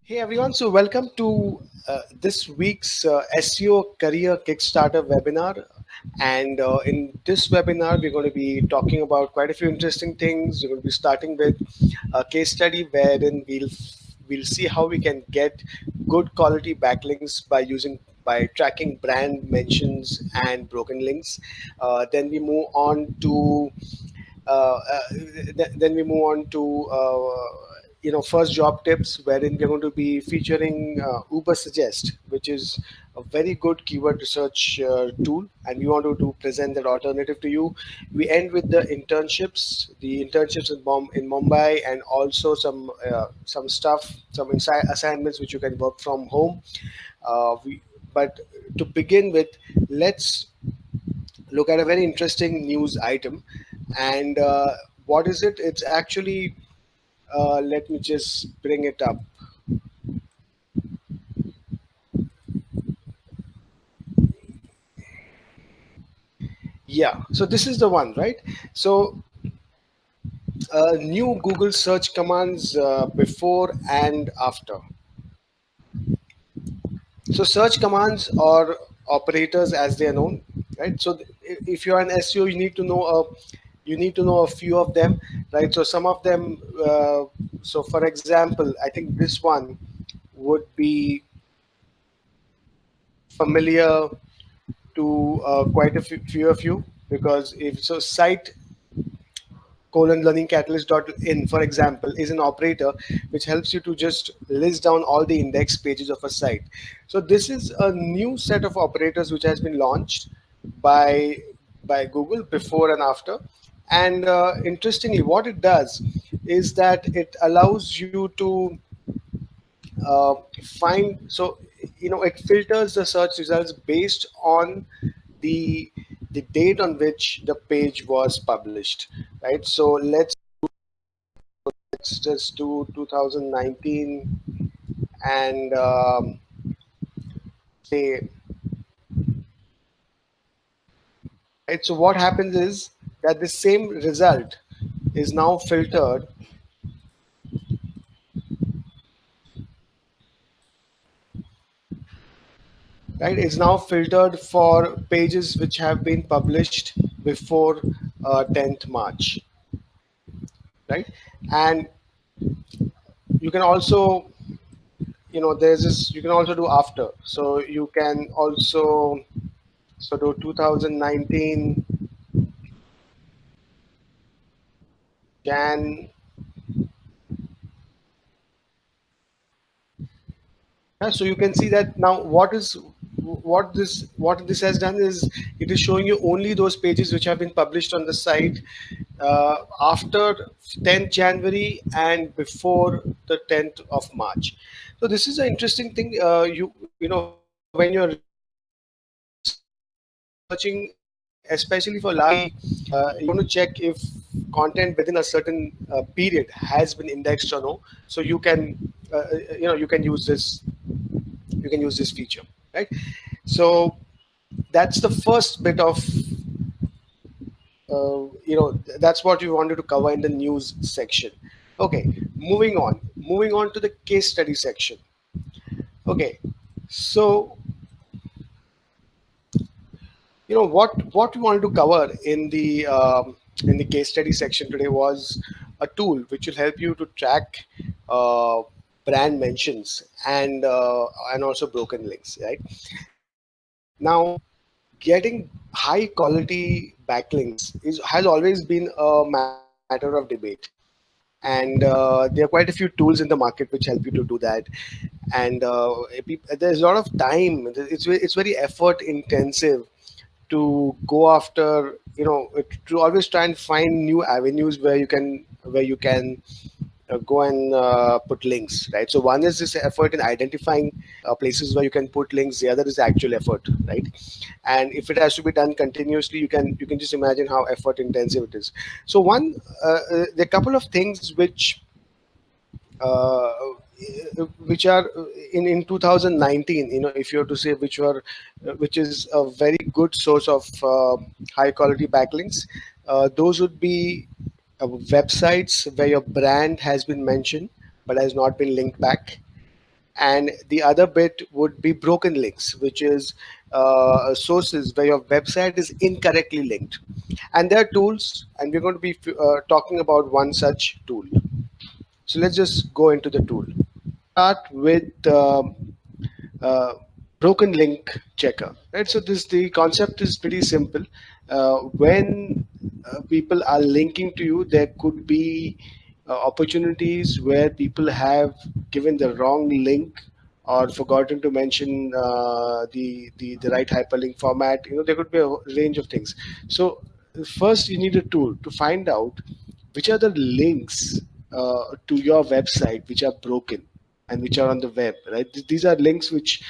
Hey everyone, so welcome to this week's SEO Career Kickstarter webinar. And in this webinar, we're going to be talking about quite a few interesting things. We're going to be starting with a case study wherein we'll see how we can get good quality backlinks by tracking brand mentions and broken links. Then we move on to uh, uh, then we move on to first job tips, wherein we're going to be featuring Uber Suggest, which is a very good keyword research tool, and we want to present that alternative to you. We end with the internships in Mumbai, and also some stuff, some assignments which you can work from home. But to begin with, let's look at a very interesting news item. And what is it? It's actually, let me just bring it up. Yeah, so this is the one, right? So, new Google search commands before and after. So, search commands or operators, as they are known, right? So, if you are an SEO, you need to know a few of them, right? So, some of them. So, for example, I think this one would be familiar to quite a few of you, because if so site learningcatalyst.in, for example, is an operator which helps you to just list down all the index pages of a site. So this is a new set of operators which has been launched by Google before and after. And interestingly, what it does is that it allows you to uh, find, so it filters the search results based on the the date on which the page was published, right? So let's just do 2019 and say, right? So what happens is that the same result is now filtered, right? It's now filtered for pages which have been published before 10th March, right? And you can also, there's this, you can also do after. So you can also, so do 2019 Jan. So you can see that now what this has done is it is showing you only those pages which have been published on the site after 10th January and before the 10th of March. So this is an interesting thing. When you're searching, especially for large, you want to check if content within a certain period has been indexed or no. So you can use this feature, right? So that's the first bit of that's what we wanted to cover in the news section. Okay, moving on to the case study section. Okay, so what we wanted to cover in the case study section today was a tool which will help you to track uh, brand mentions and also broken links, right? Now, getting high quality backlinks has always been a matter of debate, and there are quite a few tools in the market which help you to do that. And there's a lot of time. It's very effort intensive to go after, to always try and find new avenues where you can go and put links, right? So one is this effort in identifying places where you can put links. The other is actual effort, right? And if it has to be done continuously, you can just imagine how effort intensive it is. So there are a couple of things uh, which are in 2019, if you have to say which is a very good source of high quality backlinks. Those would be websites where your brand has been mentioned but has not been linked back, and the other bit would be broken links, which is sources where your website is incorrectly linked. And there are tools, and we're going to be talking about one such tool. So let's just go into the tool. Start with uh, broken link checker, right? So this the concept is pretty simple. When people are linking to you, there could be opportunities where people have given the wrong link or forgotten to mention the right hyperlink format. There could be a range of things. So first you need a tool to find out which are the links to your website which are broken and which are on the web, right? These are links which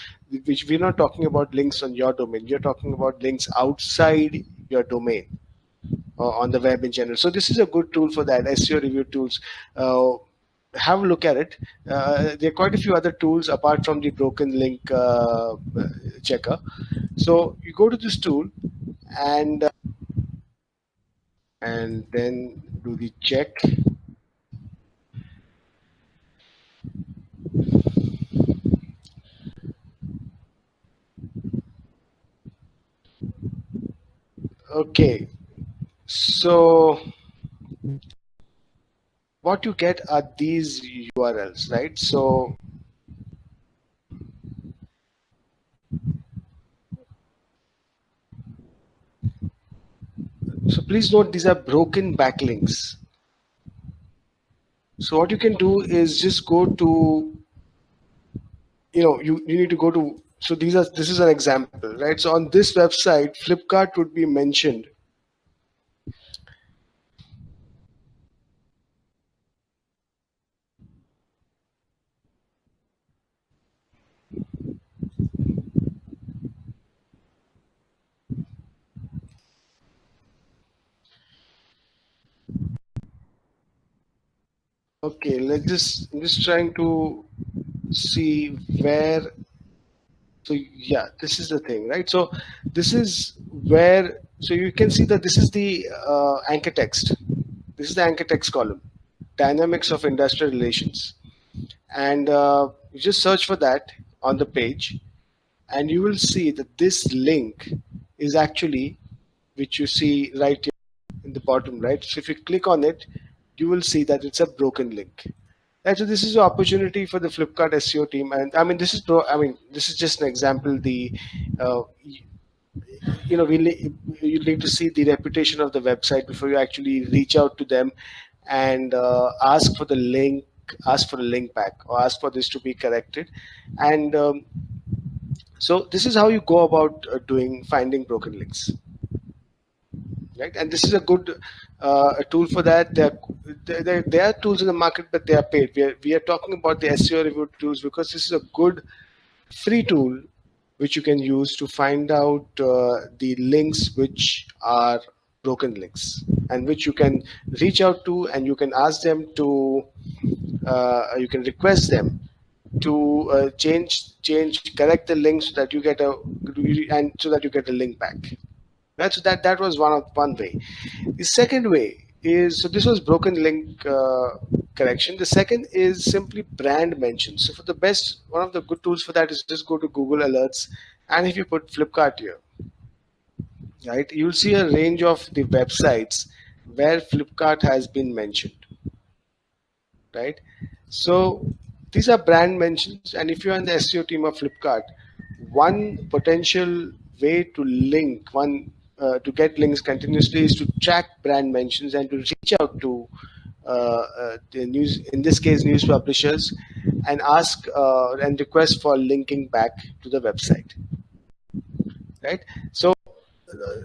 we're not talking about links on your domain. You're talking about links outside your domain on the web in general. So this is a good tool for that. SEO review tools. Have a look at it. There are quite a few other tools apart from the broken link checker. So you go to this tool and then do the check. Okay, so what you get are these URLs, right? So please note these are broken backlinks. So what you can do is just go to, you need to go to, so this is an example, right? So on this website, Flipkart would be mentioned. Okay, I'm just trying to see where. So yeah, this is the thing, right? So this is where, so you can see that this is the anchor text. This is the anchor text column, dynamics of industrial relations. And you just search for that on the page, and you will see that this link is actually, which you see right here in the bottom, right? So if you click on it, you will see that it's a broken link. And so this is an opportunity for the Flipkart SEO team, and I mean this is just an example. Uh, you need to see the reputation of the website before you actually reach out to them and ask for a link back, or ask for this to be corrected. And so this is how you go about finding broken links, right? And this is a good a tool for that. There are tools in the market, but they are paid. We are talking about the SEO review tools because this is a good free tool which you can use to find out the links which are broken links, and which you can reach out to, and you can ask them to you can request them to correct the links so that you get a link back. That was one way. The second way is, so this was broken link correction. The second is simply brand mentions. So for the best, one of the good tools for that is just go to Google Alerts, and if you put Flipkart here, right, you'll see a range of the websites where Flipkart has been mentioned, right? So these are brand mentions, and if you're in the SEO team of Flipkart, one potential way to to get links continuously is to track brand mentions and to reach out to the news, in this case news publishers, and ask and request for linking back to the website, right? So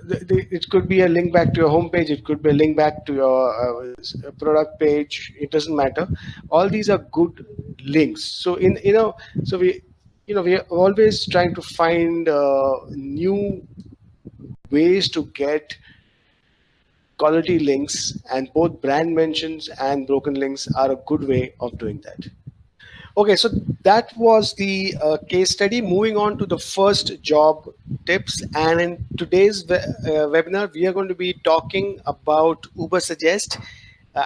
it could be a link back to your homepage, it could be a link back to your product page, it doesn't matter. All these are good links. So we are always trying to find new ways to get quality links, and both brand mentions and broken links are a good way of doing that. Okay, so that was the case study. Moving on to the first job tips, and in today's webinar, we are going to be talking about Uber Suggest.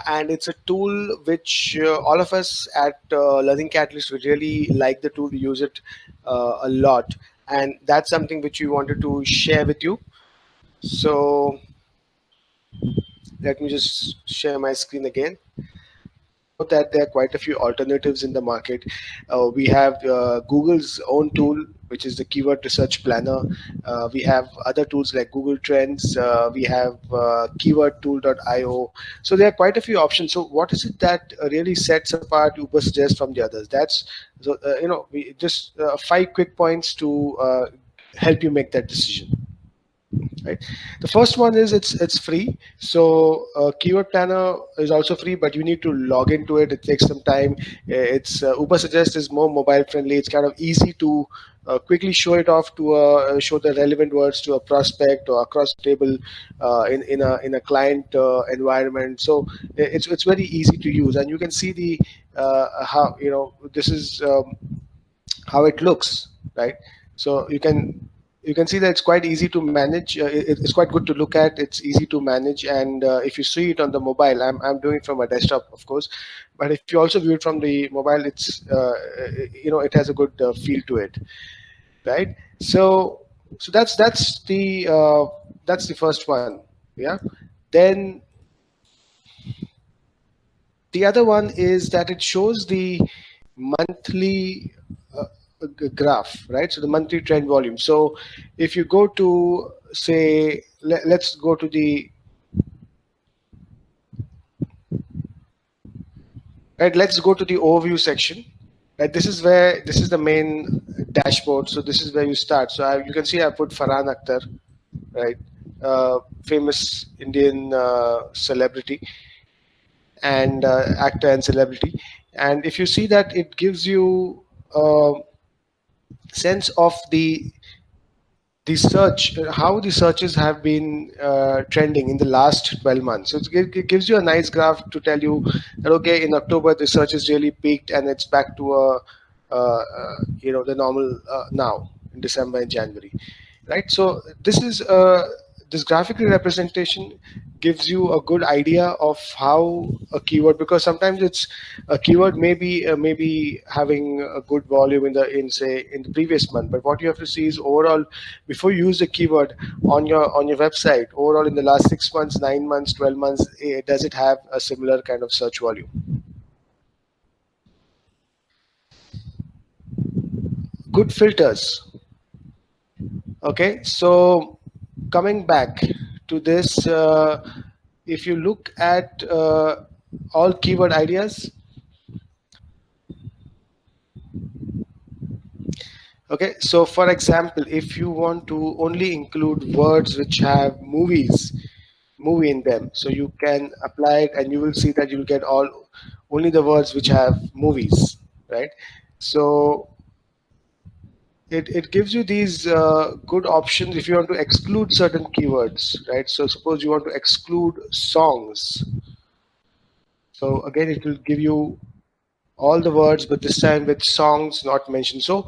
and it's a tool which all of us at Learning Catalyst we really like the tool. We use it a lot, and that's something which we wanted to share with you. So let me just share my screen again. That there are quite a few alternatives in the market. We have Google's own tool, which is the Keyword Research Planner. We have other tools like Google Trends. We have keywordtool.io. So there are quite a few options. So what is it that really sets apart Uber Suggest from the others? That's so we just five quick points to help you make that decision. Right. The first one is it's free. So Keyword Planner is also free, but you need to log into it. It takes some time. It's Uber Suggest is more mobile friendly. It's kind of easy to quickly show it off to show the relevant words to a prospect or across the table in a client environment. So it's very easy to use, and you can see the how this is. How it looks, right? So you can see that it's quite easy to manage. It's quite good to look at. It's easy to manage, and if you see it on the mobile, I'm doing it from a desktop, of course, but if you also view it from the mobile, it's it has a good feel to it, right? So that's the first one, yeah. Then the other one is that it shows the monthly graph, right? So the monthly trend volume. So if you go to, say, let's go to the, right, let's go to the overview section. Right, this is the main dashboard. So this is where you start. So you can see I put Farhan Akhtar, right? Famous Indian celebrity and actor and celebrity. And if you see that, it gives you a sense of the search, how the searches have been trending in the last 12 months. So it gives you a nice graph to tell you that, okay, in October, the searches really peaked and it's back to the normal now in December and January, right? So this graphical representation gives you a good idea of how a keyword, because sometimes it's a keyword maybe having a good volume in the previous month, but what you have to see is overall before you use the keyword on your website, overall in the last 6 months, 9 months, 12 months, does it have a similar kind of search volume? Good filters. Okay, so coming back to this, if you look at all keyword ideas, okay, so for example, if you want to only include words which have movie in them, so you can apply it and you will see that you will get only the words which have movies, right? So it gives you these good options if you want to exclude certain keywords, right? So suppose you want to exclude songs. So again, it will give you all the words, but this time with songs not mentioned. So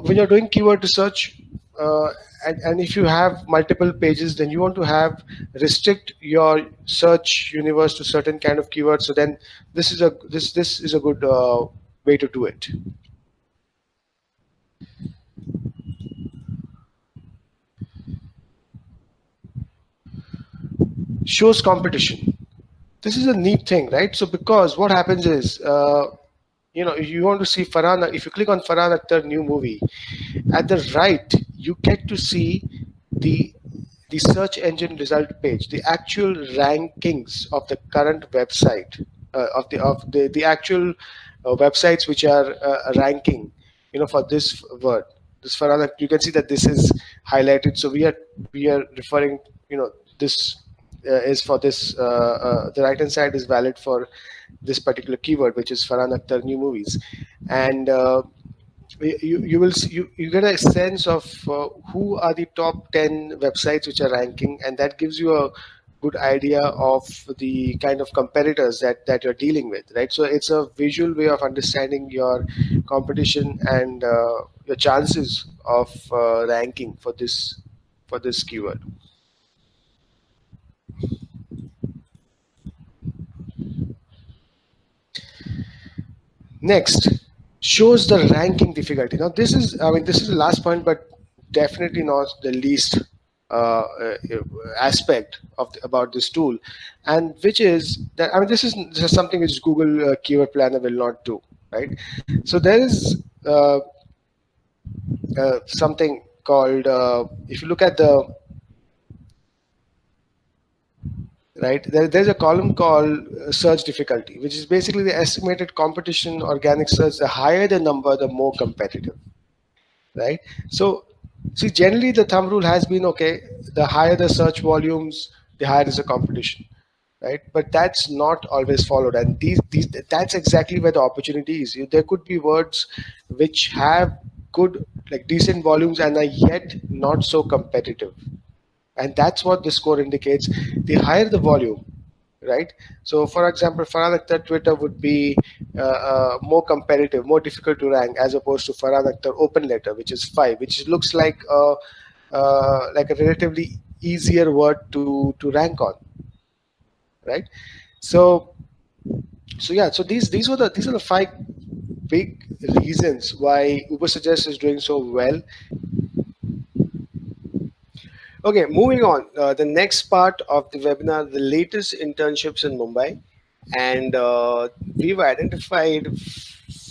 when you're doing keyword research, uh, and if you have multiple pages, then you want to have restrict your search universe to certain kind of keywords. So then this is a good way to do it. Shows competition. This is a neat thing, right? So because what happens is, you want to see Farhan. If you click on Farhan Akhtar new movie, at the right you get to see the the search engine result page, the actual rankings of the current website, of the actual websites which are ranking, for this word. This Farhan, you can see that this is highlighted. So we are referring, this is for this. The right hand side is valid for this particular keyword, which is Farhan Akhtar new movies, and you will see, you get a sense of who are the top 10 websites which are ranking, and that gives you a good idea of the kind of competitors that you're dealing with, right? So it's a visual way of understanding your competition and your chances of ranking for this keyword. Next, shows the ranking difficulty. Now, this is, I mean, this is the last point, but definitely not the least aspect about this tool, and which is that, I mean, this is something which Google Keyword Planner will not do, right? So there is something called, if you look at the right, there's a column called search difficulty, which is basically the estimated competition organic search. The higher the number, the more competitive, right? So, see, generally the thumb rule has been, okay, the higher the search volumes, the higher is the competition, right? But that's not always followed, and these that's exactly where the opportunity is. There could be words which have good, like decent volumes, and are yet not so competitive, and that's what this score indicates. The higher the volume, right? So, for example, Farhan Akhtar Twitter would be more competitive, more difficult to rank, as opposed to Farhan Akhtar Open Letter, which is 5, which looks like a relatively easier word to rank on, right? So, yeah. So these are the 5 big reasons why Uber Suggest is doing so well. Okay, moving on. The next part of the webinar, the latest internships in Mumbai, and we've identified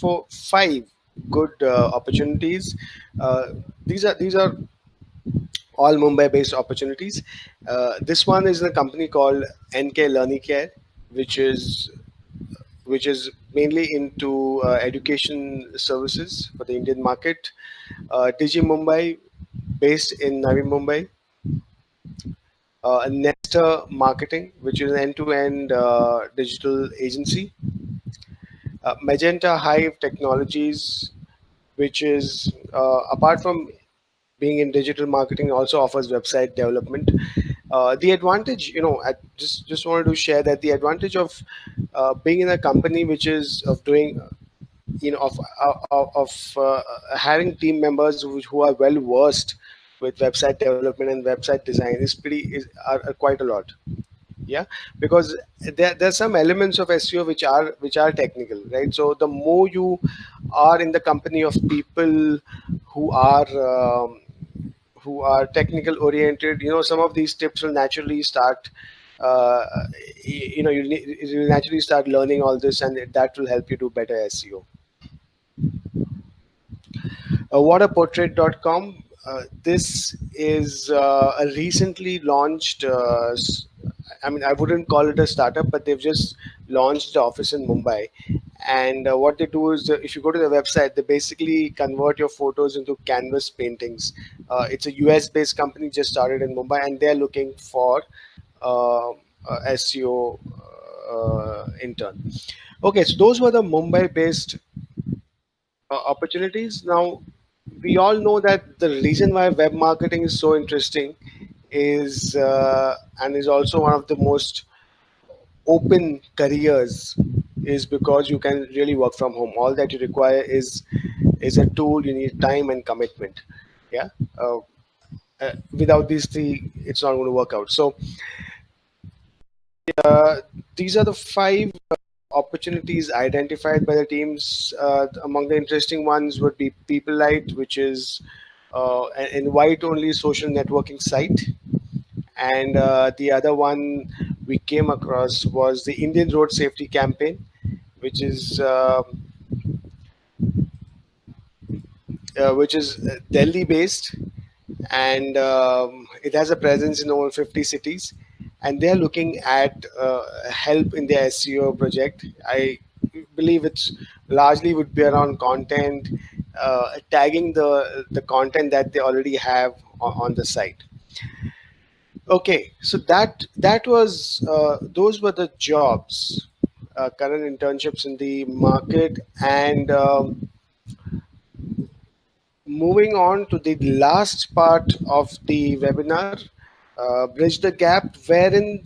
5 good opportunities. Uh, these are all Mumbai-based opportunities. This one is a company called NK Learning Care, which is mainly into education services for the Indian market. Digi Mumbai, based in Navi Mumbai. Nesta Marketing, which is an end-to-end digital agency. Magenta Hive Technologies, which is apart from being in digital marketing, also offers website development. The advantage, I just wanted to share that the advantage of being in a company which is of doing, of having team members who are well versed with website development and website design are quite a lot. Yeah, because there's some elements of SEO which are technical, right? So the more you are in the company of people who are technical oriented, some of these tips will naturally start. Uh, you naturally start learning all this, and that will help you do better SEO. Waterportrait.com. This is a recently launched. I mean, I wouldn't call it a startup, but they've just launched the office in Mumbai. And what they do is, if you go to the website, they basically convert your photos into canvas paintings. It's a US-based company, just started in Mumbai, and they're looking for SEO intern. Okay, so those were the Mumbai-based opportunities. Now, we all know that the reason why web marketing is so interesting is and is also one of the most open careers is because you can really work from home. All that you require is a tool. You need time and commitment. Yeah. Without these 3, it's not going to work out. So these are the 5 opportunities identified by the teams. Among the interesting ones would be People Light, which is an invite-only social networking site, and the other one we came across was the Indian Road Safety Campaign, which is Delhi-based, and it has a presence in over 50 cities, and they are looking at help in their SEO project. I believe it's largely would be around content, tagging the content that they already have on the site. Okay, so that was those were the jobs, current internships in the market, and moving on to the last part of the webinar, bridge the gap, wherein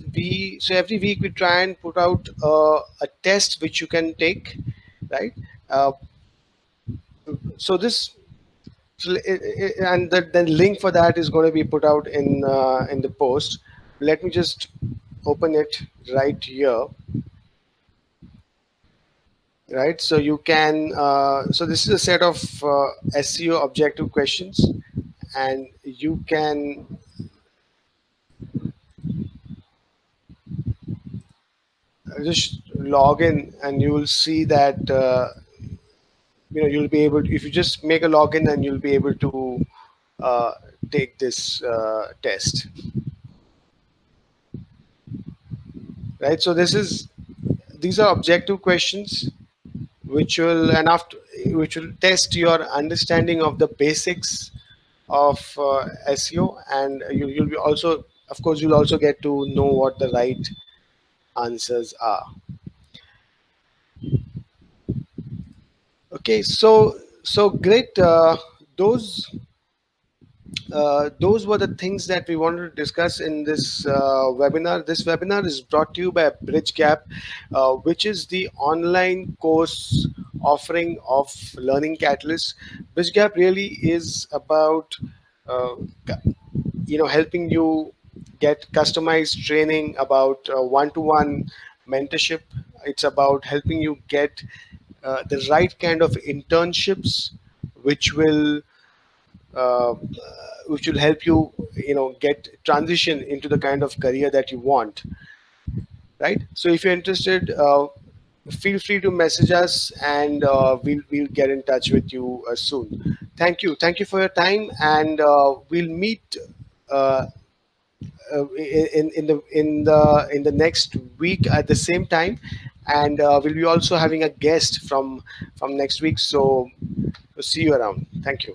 every week we try and put out a test which you can take, right? Uh, so this and the link for that is going to be put out in the post. Let me just open it right here. right? So you can, so this is a set of SEO objective questions, and you can just log in, and you will see that you'll be able to, if you just make a login, and you'll be able to uh, take this test, right? So these are objective questions which will, and after, which will test your understanding of the basics of SEO, and you'll be also, of course, you'll also get to know what the right answers are. Okay, so great. Those were the things that we wanted to discuss in this webinar. This webinar is brought to you by Bridge Gap, which is the online course offering of Learning Catalyst. Bridge Gap really is about uh, helping you get customized training about one-to-one mentorship. It's about helping you get the right kind of internships, which will uh, which will help you, get transition into the kind of career that you want, right? So if you're interested, feel free to message us, and we'll get in touch with you soon. Thank you for your time, and we'll meet uh, in the next week at the same time, and we'll be also having a guest from next week. So see you around. Thank you.